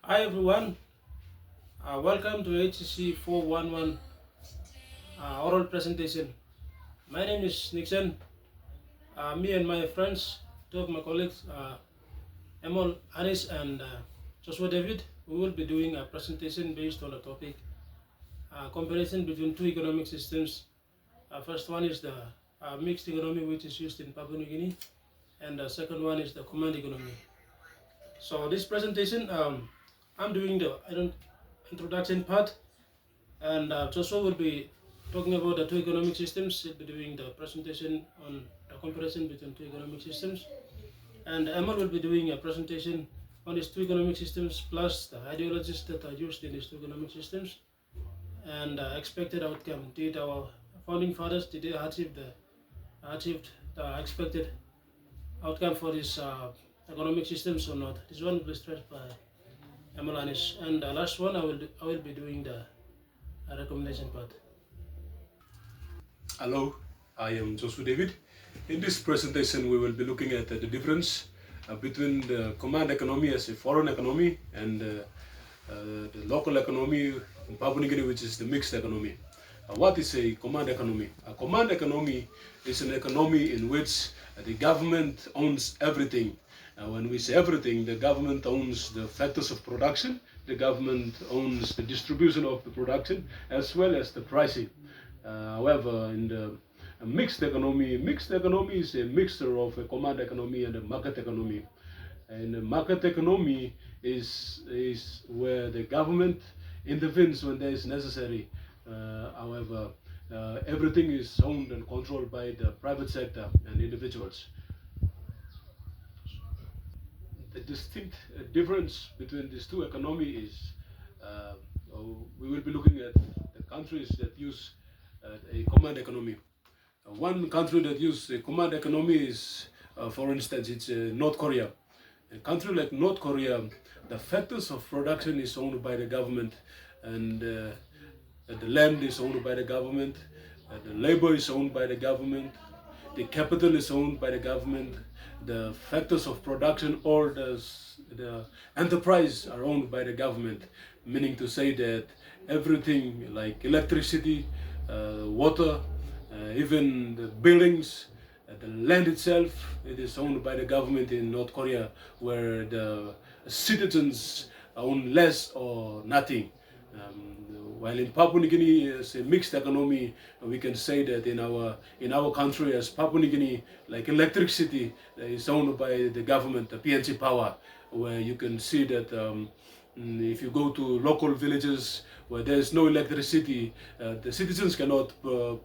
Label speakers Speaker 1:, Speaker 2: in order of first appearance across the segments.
Speaker 1: Hi everyone, welcome to HCC 411 oral presentation. My name is Nixon. Me and my friends, two of my colleagues, Emil Anis and Joshua David, we will be doing a presentation based on the topic comparison between two economic systems. First one is the mixed economy, which is used in Papua New Guinea, and the second one is the command economy. So this presentation, I'm doing the introduction part, and Joshua will be talking about the two economic systems. He'll be doing the presentation on the comparison between two economic systems. And Emma will be doing a presentation on these two economic systems plus the ideologies that are used in these two economic systems and expected outcome. Did our founding fathers did they achieved the expected outcome for these economic systems or not? This one will be stressed by Emelanis. And the last one I will be doing the recommendation part.
Speaker 2: Hello, I am Joshua David. In this presentation, we will be looking at the difference between the command economy as a foreign economy and the local economy in Papua New Guinea, which is the mixed economy. What is a command economy? A command economy is an economy in which the government owns everything. When we say everything, the government owns the factors of production, the government owns the distribution of the production, as well as the pricing. However, in the mixed economy is a mixture of a command economy and a market economy. And the market economy is where the government intervenes when there is necessary. However, everything is owned and controlled by the private sector and individuals. The distinct difference between these two economies is uh, we will be looking at the countries that use a command economy. One country that uses a command economy is, for instance, it's North Korea. A country like North Korea, the factors of production is owned by the government, and the land is owned by the government, the labor is owned by the government, the capital is owned by the government, the factors of production or the enterprise are owned by the government, meaning to say that everything like electricity, water, even the buildings, the land itself, it is owned by the government in North Korea, where the citizens own less or nothing. While in Papua New Guinea is a mixed economy, we can say that in our country as Papua New Guinea, like electricity is owned by the government, the PNC Power, where you can see that if you go to local villages where there is no electricity, the citizens cannot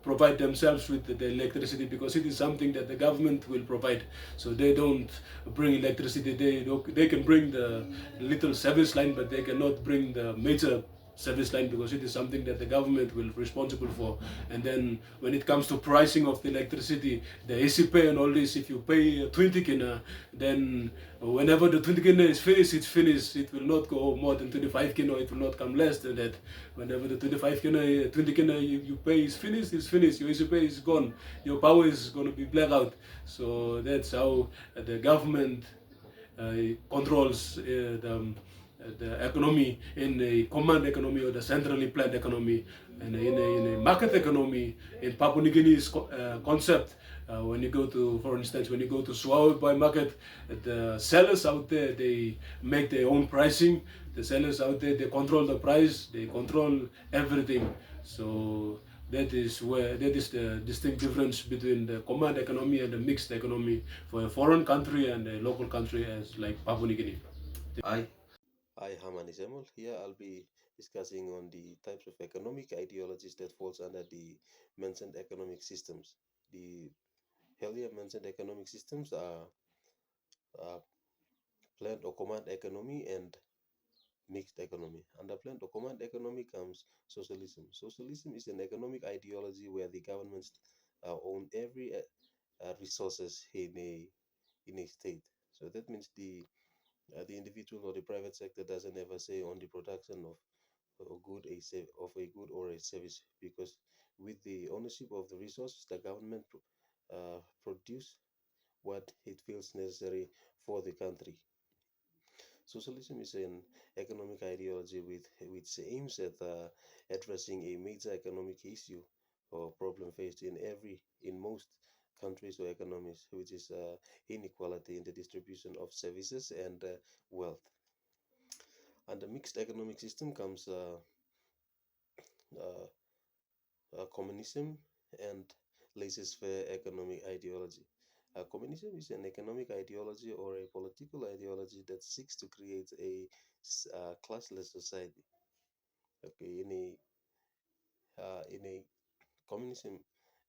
Speaker 2: provide themselves with the electricity because it is something that the government will provide. So they don't bring electricity. They can bring the little service line, but they cannot bring the major service line because it is something that the government will be responsible for. And then when it comes to pricing of the electricity, the AC pay and all this, if you pay 20 kina, then whenever the 20 kina is finished, it's finished. It will not go more than 25 kina, it will not come less than that. Whenever the 25 kina, 20 kina you pay is finished, it's finished. Your AC pay is gone. Your power is going to be blackout. So that's how the government controls the economy in a command economy or the centrally planned economy. And in a market economy, in Papua New Guinea's concept, when you go to, for instance, when you go to Suawi market, the sellers out there, they make their own pricing. The sellers out there, they control the price, they control everything. So that is the distinct difference between the command economy and the mixed economy for a foreign country and a local country as like Papua New Guinea.
Speaker 3: Hi, Haman Isemul. Here I'll be discussing on the types of economic ideologies that falls under the mentioned economic systems. The earlier mentioned economic systems are planned or command economy and mixed economy. Under planned or command economy comes socialism. Socialism is an economic ideology where the governments own every resources in a state. So that means the individual or the private sector doesn't ever say on the production of a good or a service, because with the ownership of the resources, the government produce what it feels necessary for the country. Socialism is an economic ideology which aims at addressing a major economic issue or problem faced in most countries or economies, which is inequality in the distribution of services and wealth. And the mixed economic system comes uh, communism and laissez-faire economic ideology. Communism is an economic ideology or a political ideology that seeks to create a classless society. Okay, in a communism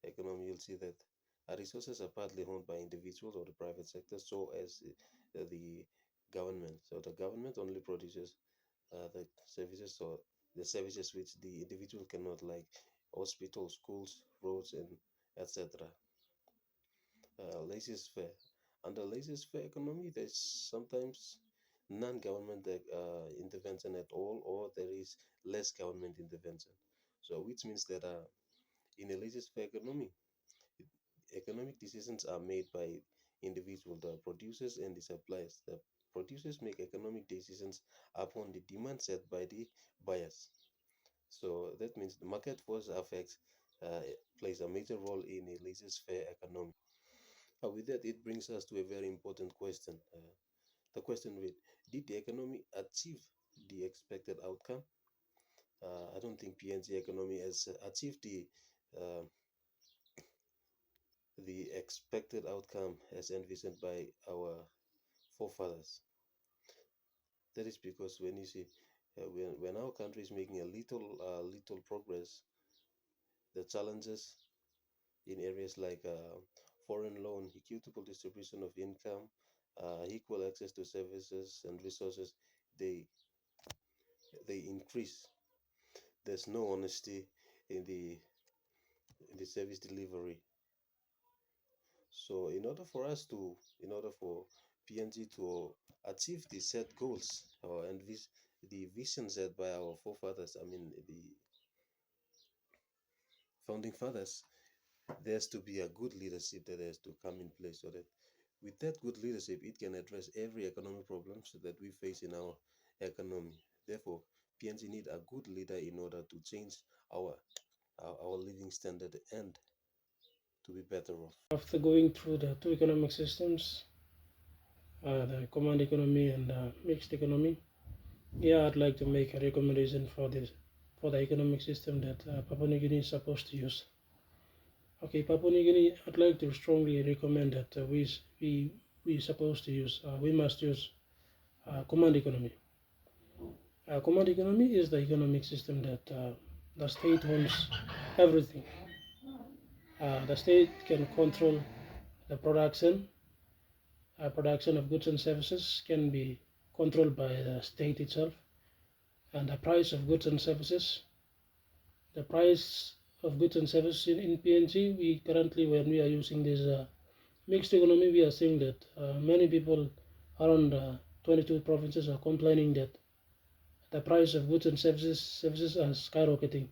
Speaker 3: economy, you'll see that resources are partly owned by individuals or the private sector, so as the government. So the government only produces the services or the services which the individual cannot, like hospitals, schools, roads, and etc. Laissez-faire. Under laissez-faire economy, there's sometimes non-government intervention at all, or there is less government intervention. So, which means that in a laissez-faire economy, economic decisions are made by individual, the producers and the suppliers. The producers make economic decisions upon the demand set by the buyers. So that means the market force affects uh, plays a major role in a laissez-faire economy. With that, it brings us to a very important question. The question with, did the economy achieve the expected outcome? I don't think PNG economy has achieved uh, the expected outcome as envisioned by our forefathers. That is because when you see when our country is making a little progress, the challenges in areas like foreign loan, equitable distribution of income, equal access to services and resources, they they increase. There's no honesty in the service delivery. So in order for PNG to achieve the set goals and the vision set by our forefathers, I mean the founding fathers, there has to be a good leadership that has to come in place so that with that good leadership, it can address every economic problems that we face in our economy. Therefore, PNG need a good leader in order to change our our living standard and to be better off.
Speaker 1: After going through the two economic systems, the command economy and mixed economy, yeah, I'd like to make a recommendation for the economic system that Papua New Guinea is supposed to use. Okay, Papua New Guinea, I'd like to strongly recommend that we must use command economy. Command economy is the economic system that the state owns everything. The state can control the production of goods and services can be controlled by the state itself, and the price of goods and services. The price of goods and services in PNG, we currently, when we are using this mixed economy, we are seeing that many people around 22 provinces are complaining that the price of goods and services are skyrocketing,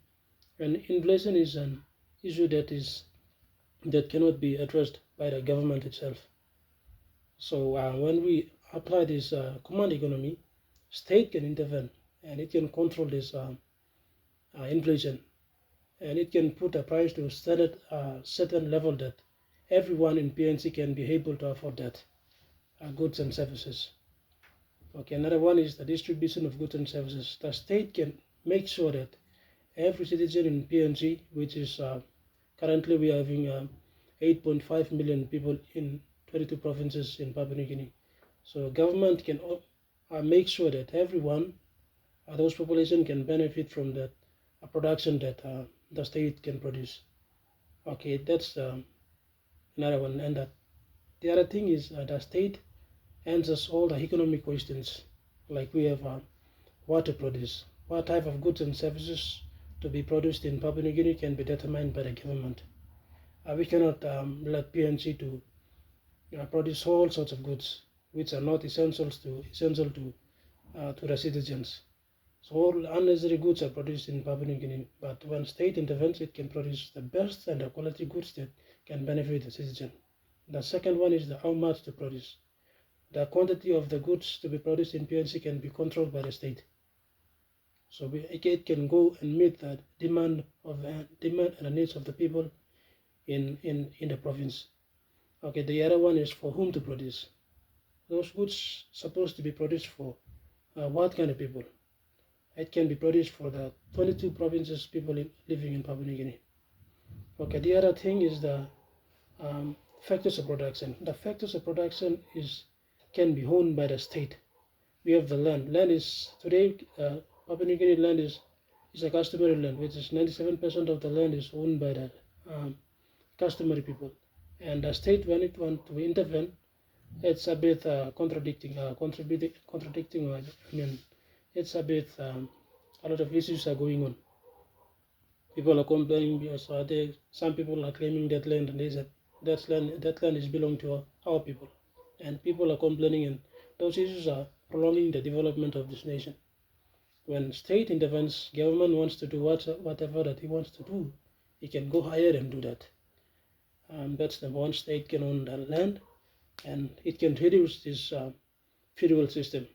Speaker 1: and inflation is an issue that cannot be addressed by the government itself. So when we apply this command economy, state can intervene and it can control this inflation, and it can put a price to a certain level that everyone in PNC can be able to afford that goods and services. Okay, another one is the distribution of goods and services. The state can make sure that every citizen in PNG, which is currently we are having 8.5 million people in 22 provinces in Papua New Guinea. So government can make sure that everyone, those population can benefit from that production that the state can produce. Okay, that's another one. And the other thing is the state answers all the economic questions, like we have what to produce, what type of goods and services to be produced in Papua New Guinea can be determined by the government. We cannot let PNG to produce all sorts of goods which are not essential to the citizens. So all unnecessary goods are produced in Papua New Guinea, but when state intervenes, it can produce the best and the quality goods that can benefit the citizen. The second one is how much to produce. the quantity of the goods to be produced in PNC can be controlled by the state. So it can go and meet the demand and the needs of the people in the province. Okay, the other one is for whom to produce. Those goods supposed to be produced for what kind of people? It can be produced for the 22 provinces people living in Papua New Guinea. Okay, the other thing is the factors of production. The factors of production can be owned by the state. We have the land. Land is today Papua New Guinea land is a customary land, which is 97% of the land is owned by the customary people. And the state, when it wants to intervene, it's a bit contradicting. It's a bit a lot of issues are going on. People are complaining because some people are claiming that land, and that land is belong to our people, and people are complaining, and those issues are prolonging the development of this nation. When state intervenes, government wants to do whatever that he wants to do, he can go ahead and do that. That's the one. State can own the land, and it can reduce this feudal system.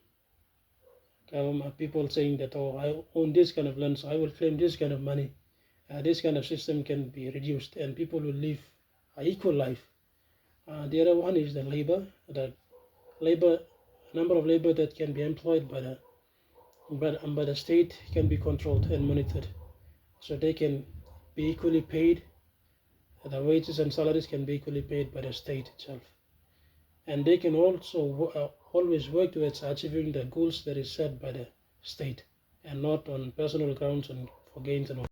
Speaker 1: People saying that, oh, I own this kind of land, so I will claim this kind of money. This kind of system can be reduced, and people will live an equal life. The other one is the labor. The number of labor that can be employed by the state can be controlled and monitored, so they can be equally paid. The wages and salaries can be equally paid by the state itself, and they can also always work towards achieving the goals that is set by the state, and not on personal grounds and for gains and all.